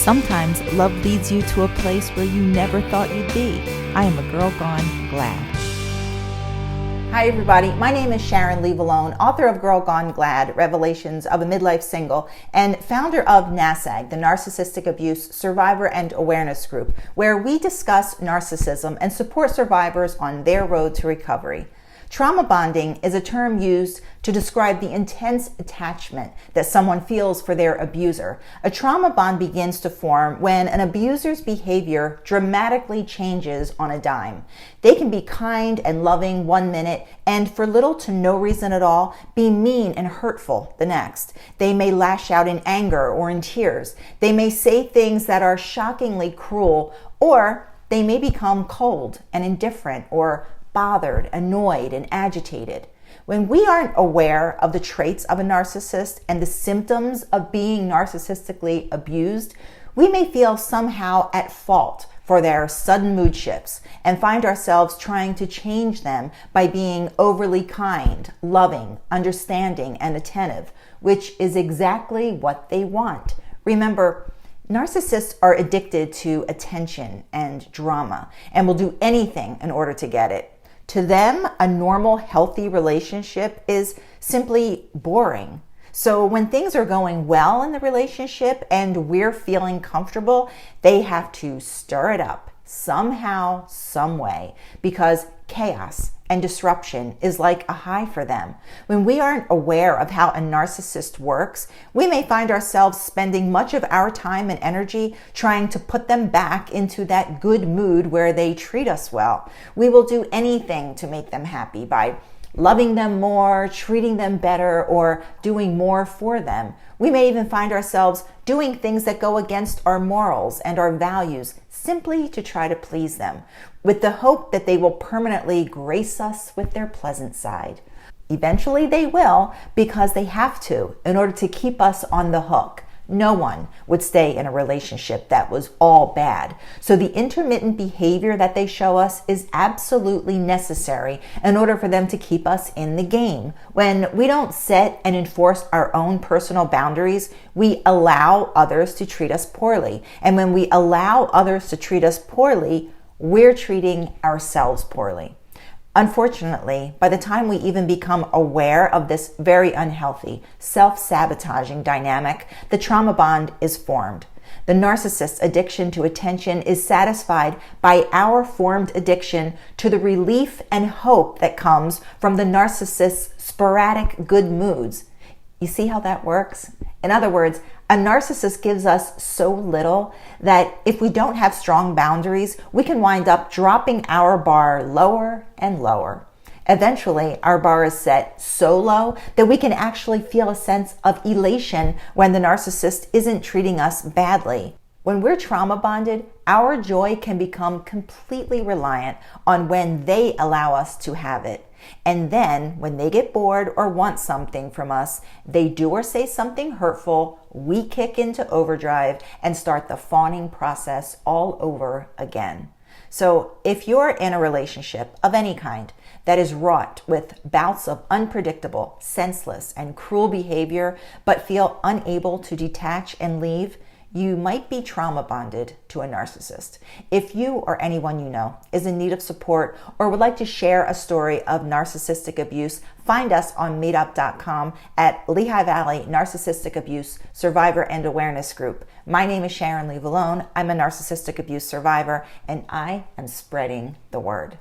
Sometimes love leads you to a place where you never thought you'd be. I am a girl gone glad. Hi everybody, my name is Sharon Leave Alone, author of Girl Gone Glad, Revelations of a Midlife Single, and founder of NASAG, the Narcissistic Abuse Survivor and Awareness Group, where we discuss narcissism and support survivors on their road to recovery. Trauma bonding is a term used to describe the intense attachment that someone feels for their abuser. A trauma bond begins to form when an abuser's behavior dramatically changes on a dime. They can be kind and loving one minute and for little to no reason at all, be mean and hurtful the next. They may lash out in anger or in tears. They may say things that are shockingly cruel, or they may become cold and indifferent or bothered, annoyed, and agitated. When we aren't aware of the traits of a narcissist and the symptoms of being narcissistically abused, we may feel somehow at fault for their sudden mood shifts and find ourselves trying to change them by being overly kind, loving, understanding, and attentive, which is exactly what they want. Remember, narcissists are addicted to attention and drama and will do anything in order to get it. To them, a normal, healthy relationship is simply boring. So when things are going well in the relationship and we're feeling comfortable, they have to stir it up somehow, some way, because chaos and disruption is like a high for them. When we aren't aware of how a narcissist works, we may find ourselves spending much of our time and energy trying to put them back into that good mood where they treat us well. We will do anything to make them happy by loving them more, treating them better, or doing more for them. We may even find ourselves doing things that go against our morals and our values simply to try to please them, with the hope that they will permanently grace us with their pleasant side. Eventually they will, because they have to, in order to keep us on the hook. No one would stay in a relationship that was all bad. So the intermittent behavior that they show us is absolutely necessary in order for them to keep us in the game. When we don't set and enforce our own personal boundaries, we allow others to treat us poorly. And when we allow others to treat us poorly, we're treating ourselves poorly. Unfortunately, by the time we even become aware of this very unhealthy, self-sabotaging dynamic, the trauma bond is formed. The narcissist's addiction to attention is satisfied by our formed addiction to the relief and hope that comes from the narcissist's sporadic good moods. You see how that works? In other words, a narcissist gives us so little that if we don't have strong boundaries, we can wind up dropping our bar lower and lower. Eventually, our bar is set so low that we can actually feel a sense of elation when the narcissist isn't treating us badly. When we're trauma bonded, our joy can become completely reliant on when they allow us to have it. And then, when they get bored or want something from us, they do or say something hurtful, we kick into overdrive and start the fawning process all over again. So if you're in a relationship of any kind that is wrought with bouts of unpredictable, senseless, and cruel behavior, but feel unable to detach and leave, you might be trauma bonded to a narcissist. If you or anyone you know is in need of support or would like to share a story of narcissistic abuse, find us on meetup.com at Lehigh Valley Narcissistic Abuse Survivor and Awareness Group. My name is Sharon Leave Alone. I'm a narcissistic abuse survivor, and I am spreading the word.